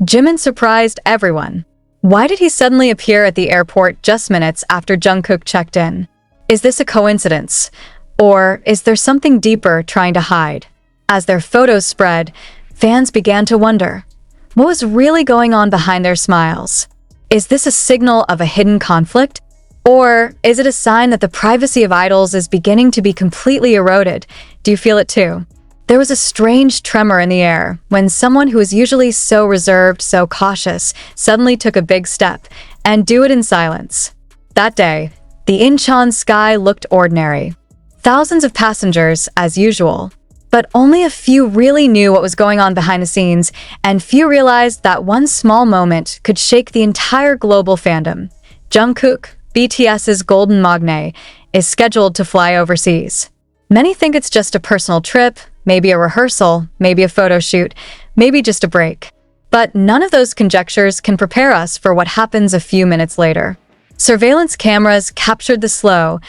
Jimin surprised everyone. Why did he suddenly appear at the airport just minutes after Jungkook checked in? Is this a coincidence? Or is there something deeper trying to hide? As their photos spread, fans began to wonder, what was really going on behind their smiles? Is this a signal of a hidden conflict? Or is it a sign that the privacy of idols is beginning to be completely eroded? Do you feel it too? There was a strange tremor in the air when someone who is usually so reserved, so cautious, suddenly took a big step, and do it in silence. That day, the Incheon sky looked ordinary. Thousands of passengers, as usual. But only a few really knew what was going on behind the scenes, and few realized that one small moment could shake the entire global fandom. Jungkook, BTS's golden magne, is scheduled to fly overseas. Many think it's just a personal trip, maybe a rehearsal, maybe a photo shoot, maybe just a break. But none of those conjectures can prepare us for what happens a few minutes later. Surveillance cameras captured the slow,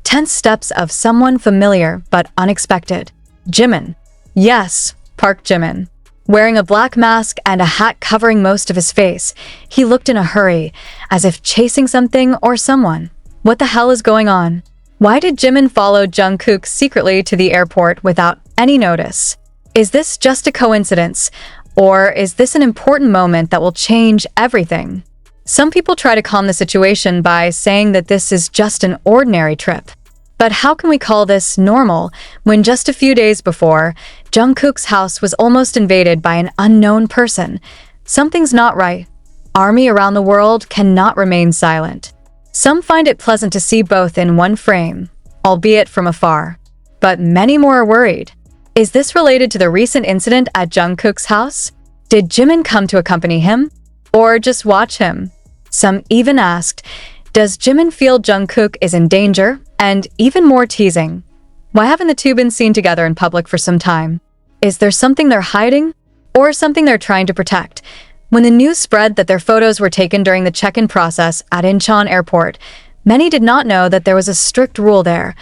tense steps of someone familiar but unexpected. Jimin. Yes, Park Jimin. Wearing a black mask and a hat covering most of his face, he looked in a hurry, as if chasing something or someone. What the hell is going on? Why did Jimin follow Jungkook secretly to the airport without any notice? Is this just a coincidence, or is this an important moment that will change everything? Some people try to calm the situation by saying that this is just an ordinary trip. But how can we call this normal when just a few days before, Jungkook's house was almost invaded by an unknown person? Something's not right. Army around the world cannot remain silent. Some find it pleasant to see both in one frame, albeit from afar. But many more are worried. Is this related to the recent incident at Jungkook's house? Did Jimin come to accompany him? Or just watch him? Some even asked, does Jimin feel Jungkook is in danger? And even more teasing, why haven't the two been seen together in public for some time? Is there something they're hiding? Or something they're trying to protect? When the news spread that their photos were taken during the check-in process at Incheon Airport, many did not know that there was a strict rule there.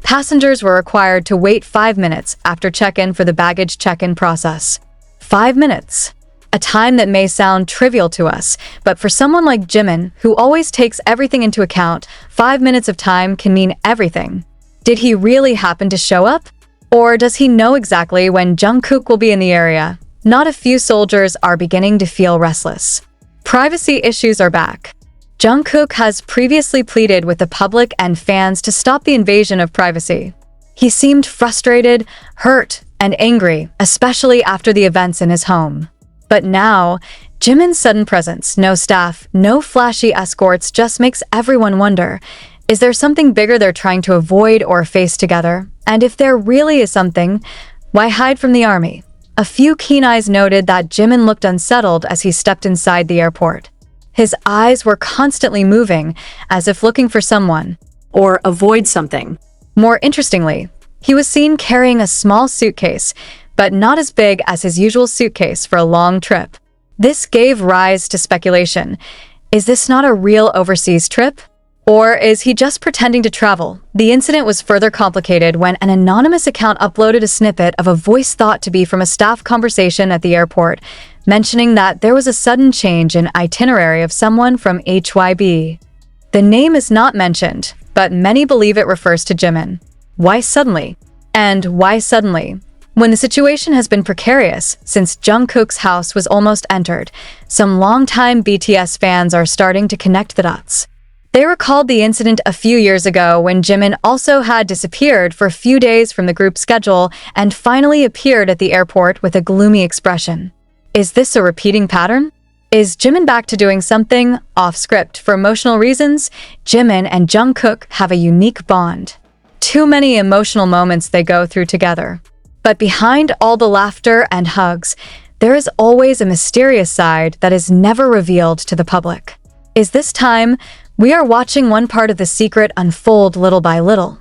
Passengers were required to wait 5 minutes after check-in for the baggage check-in process. 5 minutes. A time that may sound trivial to us, but for someone like Jimin, who always takes everything into account, 5 minutes of time can mean everything. Did he really happen to show up? Or does he know exactly when Jungkook will be in the area? Not a few soldiers are beginning to feel restless. Privacy issues are back. Jungkook has previously pleaded with the public and fans to stop the invasion of privacy. He seemed frustrated, hurt, and angry, especially after the events in his home. But now, Jimin's sudden presence, no staff, no flashy escorts, just makes everyone wonder, is there something bigger they're trying to avoid or face together? And if there really is something, why hide from the army? A few keen eyes noted that Jimin looked unsettled as he stepped inside the airport. His eyes were constantly moving, as if looking for someone, or avoid something. More interestingly, he was seen carrying a small suitcase, but not as big as his usual suitcase for a long trip. This gave rise to speculation. Is this not a real overseas trip? Or is he just pretending to travel? The incident was further complicated when an anonymous account uploaded a snippet of a voice thought to be from a staff conversation at the airport, mentioning that there was a sudden change in itinerary of someone from HYB. The name is not mentioned, but many believe it refers to Jimin. Why suddenly? And why suddenly? When the situation has been precarious since Jungkook's house was almost entered, some longtime BTS fans are starting to connect the dots. They recalled the incident a few years ago when Jimin also had disappeared for a few days from the group's schedule and finally appeared at the airport with a gloomy expression. Is this a repeating pattern? Is Jimin back to doing something off-script for emotional reasons? Jimin and Jungkook have a unique bond. Too many emotional moments they go through together. But behind all the laughter and hugs, there is always a mysterious side that is never revealed to the public. Is this time, we are watching one part of the secret unfold little by little.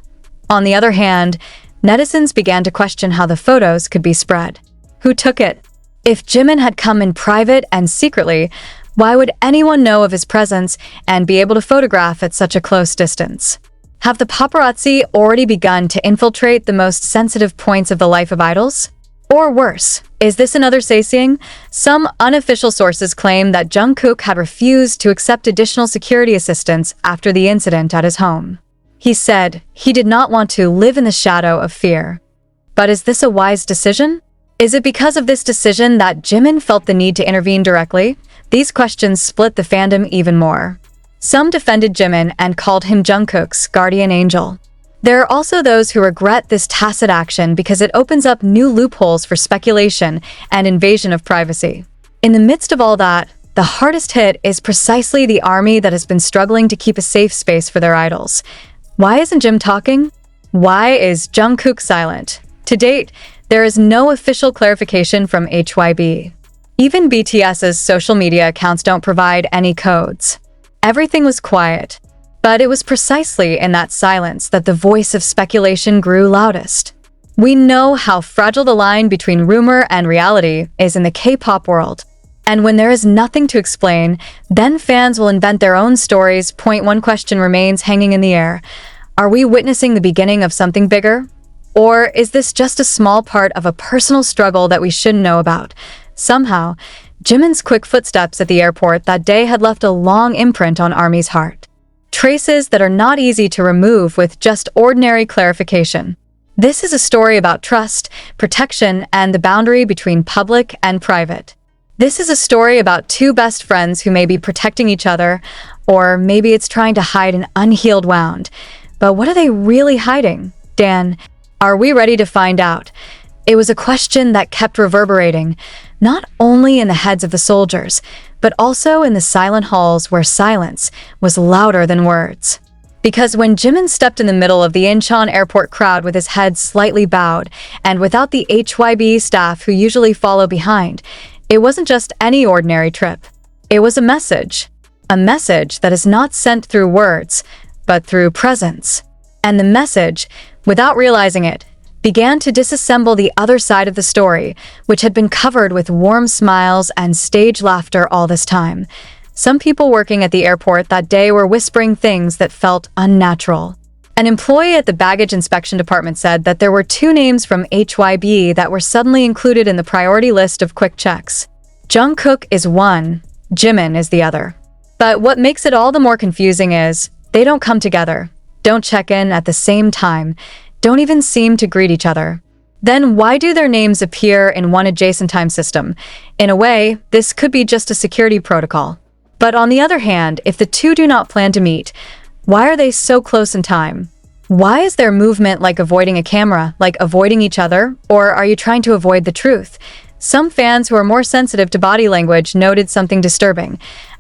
On the other hand, netizens began to question how the photos could be spread. Who took it? If Jimin had come in private and secretly, why would anyone know of his presence and be able to photograph at such a close distance? Have the paparazzi already begun to infiltrate the most sensitive points of the life of idols? Or worse, is this another saseing? Some unofficial sources claim that Jungkook had refused to accept additional security assistance after the incident at his home. He said he did not want to live in the shadow of fear. But is this a wise decision? Is it because of this decision that Jimin felt the need to intervene directly? These questions split the fandom even more. Some defended Jimin and called him Jungkook's guardian angel. There are also those who regret this tacit action because it opens up new loopholes for speculation and invasion of privacy. In the midst of all that, the hardest hit is precisely the army that has been struggling to keep a safe space for their idols. Why isn't Jim talking? Why is Jungkook silent? To date, there is no official clarification from HYB. Even BTS's social media accounts don't provide any codes. Everything was quiet. But it was precisely in that silence that the voice of speculation grew loudest. We know how fragile the line between rumor and reality is in the K-pop world. And when there is nothing to explain, then fans will invent their own stories. One question remains hanging in the air. Are we witnessing the beginning of something bigger? Or is this just a small part of a personal struggle that we shouldn't know about? Somehow, Jimin's quick footsteps at the airport that day had left a long imprint on ARMY's heart. Traces that are not easy to remove with just ordinary clarification. This is a story about trust, protection, and the boundary between public and private. This is a story about two best friends who may be protecting each other, or maybe it's trying to hide an unhealed wound. But what are they really hiding? Dan, are we ready to find out? It was a question that kept reverberating, not only in the heads of the soldiers, but also in the silent halls where silence was louder than words. Because when Jimin stepped in the middle of the Incheon airport crowd with his head slightly bowed, and without the HYB staff who usually follow behind, it wasn't just any ordinary trip. It was a message that is not sent through words, but through presence. And the message, without realizing it, began to disassemble the other side of the story, which had been covered with warm smiles and stage laughter all this time. Some people working at the airport that day were whispering things that felt unnatural. An employee at the baggage inspection department said that there were two names from HYB that were suddenly included in the priority list of quick checks. Jungkook is one, Jimin is the other. But what makes it all the more confusing is, they don't come together, don't check in at the same time, don't even seem to greet each other. Then why do their names appear in one adjacent time system? In a way, this could be just a security protocol. But on the other hand, if the two do not plan to meet, why are they so close in time? Why is their movement like avoiding a camera, like avoiding each other? Or are you trying to avoid the truth? Some fans who are more sensitive to body language noted something disturbing.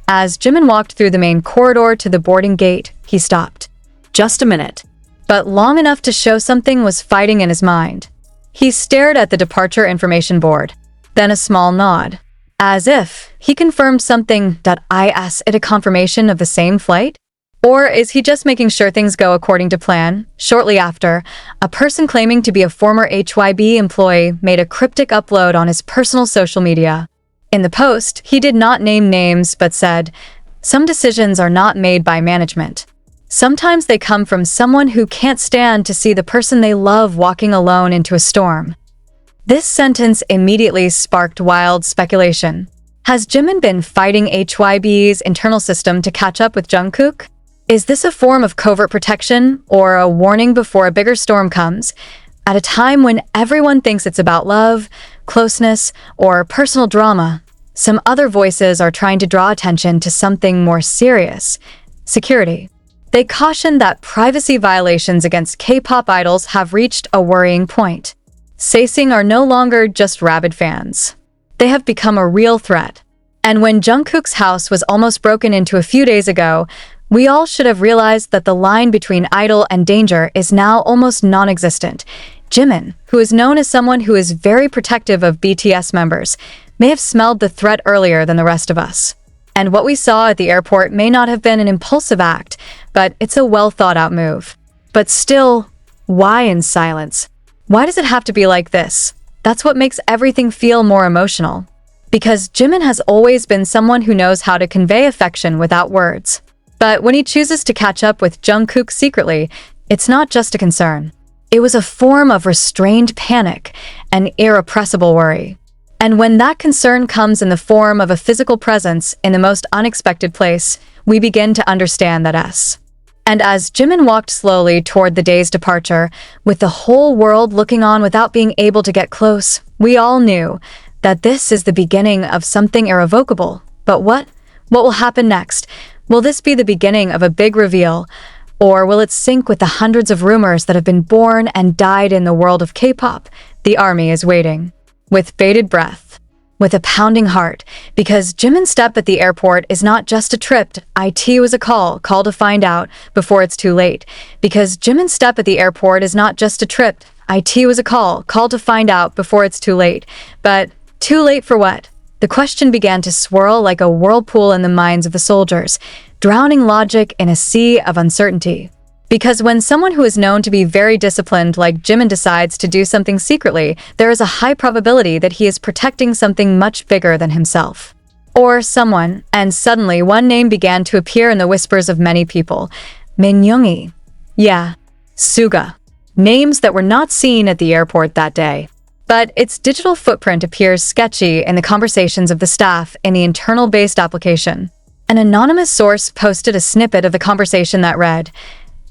As Jimin walked through the main corridor to the boarding gate, he stopped. Just a minute. But long enough to show something was fighting in his mind. He stared at the departure information board, then a small nod, as if he confirmed something. Is it a confirmation of the same flight? Or is he just making sure things go according to plan? Shortly after, a person claiming to be a former HYB employee made a cryptic upload on his personal social media. In the post, he did not name names but said, "Some decisions are not made by management. Sometimes they come from someone who can't stand to see the person they love walking alone into a storm." This sentence immediately sparked wild speculation. Has Jimin been fighting HYB's internal system to catch up with Jungkook? Is this a form of covert protection or a warning before a bigger storm comes? At a time when everyone thinks it's about love, closeness, or personal drama, some other voices are trying to draw attention to something more serious: security. They caution that privacy violations against K-pop idols have reached a worrying point. Saseing are no longer just rabid fans. They have become a real threat. And when Jungkook's house was almost broken into a few days ago, we all should have realized that the line between idol and danger is now almost non-existent. Jimin, who is known as someone who is very protective of BTS members, may have smelled the threat earlier than the rest of us. And what we saw at the airport may not have been an impulsive act, but it's a well-thought-out move. But still, why in silence? Why does it have to be like this? That's what makes everything feel more emotional. Because Jimin has always been someone who knows how to convey affection without words. But when he chooses to catch up with Jungkook secretly, it's not just a concern. It was a form of restrained panic and irrepressible worry. And when that concern comes in the form of a physical presence in the most unexpected place, we begin to understand that S. And as Jimin walked slowly toward the day's departure, with the whole world looking on without being able to get close, we all knew that this is the beginning of something irrevocable. But what? What will happen next? Will this be the beginning of a big reveal? Or will it sync with the hundreds of rumors that have been born and died in the world of K-pop? The army is waiting, with bated breath, with a pounding heart, because Jimin's step at the airport is not just a trip. It was a call to find out before it's too late. Because Jimin's step at the airport is not just a trip. It was a call to find out before it's too late. But too late for what? The question began to swirl like a whirlpool in the minds of the soldiers, drowning logic in a sea of uncertainty. Because when someone who is known to be very disciplined like Jimin decides to do something secretly, there is a high probability that he is protecting something much bigger than himself. Or someone, and suddenly one name began to appear in the whispers of many people. Minyoungi. Yeah, Suga. Names that were not seen at the airport that day. But its digital footprint appears sketchy in the conversations of the staff in the internal-based application. An anonymous source posted a snippet of the conversation that read,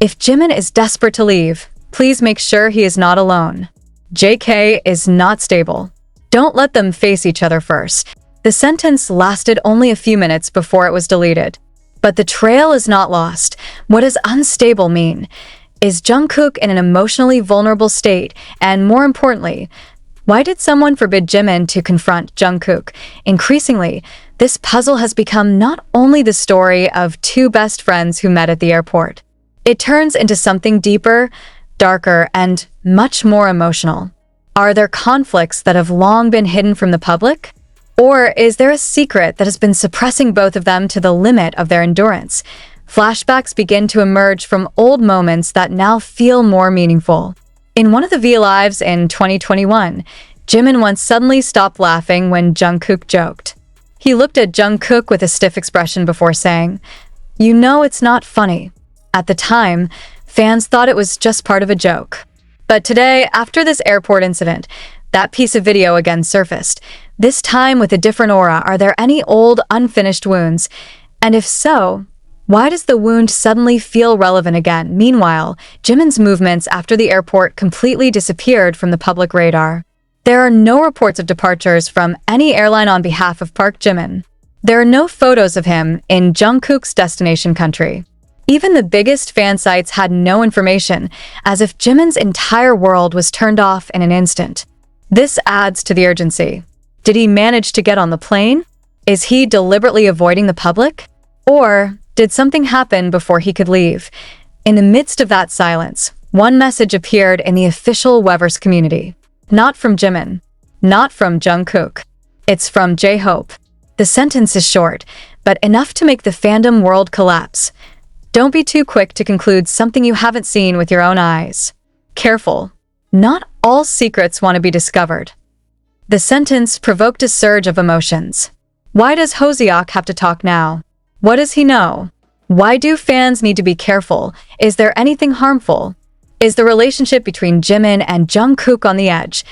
"If Jimin is desperate to leave, please make sure he is not alone. JK is not stable. Don't let them face each other first." The sentence lasted only a few minutes before it was deleted. But the trail is not lost. What does unstable mean? Is Jungkook in an emotionally vulnerable state? And more importantly, why did someone forbid Jimin to confront Jungkook? Increasingly, this puzzle has become not only the story of two best friends who met at the airport. It turns into something deeper, darker, and much more emotional. Are there conflicts that have long been hidden from the public? Or is there a secret that has been suppressing both of them to the limit of their endurance? Flashbacks begin to emerge from old moments that now feel more meaningful. In one of the V-Lives in 2021, Jimin once suddenly stopped laughing when Jungkook joked. He looked at Jungkook with a stiff expression before saying, "You know it's not funny." At the time, fans thought it was just part of a joke. But today, after this airport incident, that piece of video again surfaced, this time with a different aura. Are there any old, unfinished wounds? And if so, why does the wound suddenly feel relevant again? Meanwhile, Jimin's movements after the airport completely disappeared from the public radar. There are no reports of departures from any airline on behalf of Park Jimin. There are no photos of him in Jungkook's destination country. Even the biggest fan sites had no information, as if Jimin's entire world was turned off in an instant. This adds to the urgency. Did he manage to get on the plane? Is he deliberately avoiding the public? Or did something happen before he could leave? In the midst of that silence, one message appeared in the official Weverse community. Not from Jimin. Not from Jungkook. It's from J-Hope. The sentence is short, but enough to make the fandom world collapse. Don't be too quick to conclude something you haven't seen with your own eyes. Careful. Not all secrets want to be discovered. The sentence provoked a surge of emotions. Why does Hoseok have to talk now? What does he know? Why do fans need to be careful? Is there anything harmful? Is the relationship between Jimin and Jungkook on the edge?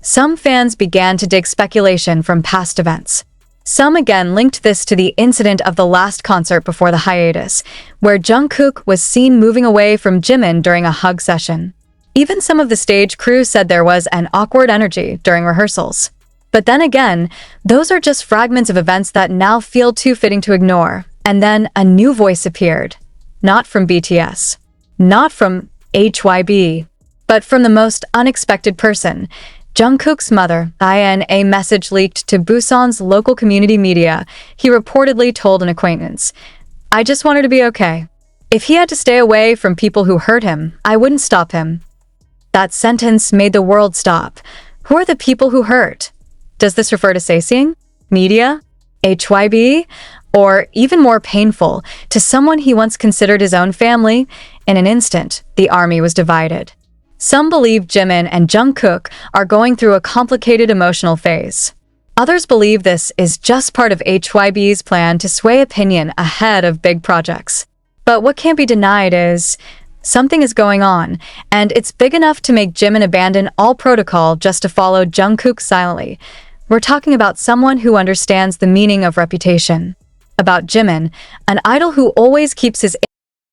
Some fans began to dig speculation from past events. Some again linked this to the incident of the last concert before the hiatus, where Jungkook was seen moving away from Jimin during a hug session. Even some of the stage crew said there was an awkward energy during rehearsals. But then again, those are just fragments of events that now feel too fitting to ignore. And then a new voice appeared. Not from BTS. Not from HYB. But from the most unexpected person. Jungkook's mother. In a message leaked to Busan's local community media, he reportedly told an acquaintance, "I just wanted to be okay. If he had to stay away from people who hurt him, I wouldn't stop him." That sentence made the world stop. Who are the people who hurt? Does this refer to Saesing? Media? HYB? Or even more painful, to someone he once considered his own family? In an instant, the army was divided. Some believe Jimin and Jungkook are going through a complicated emotional phase. Others believe this is just part of HYB's plan to sway opinion ahead of big projects. But what can't be denied is Something is going on, and it's big enough to make Jimin abandon all protocol just to follow Jungkook silently. We're talking about someone who understands the meaning of reputation. About Jimin, an idol who always keeps his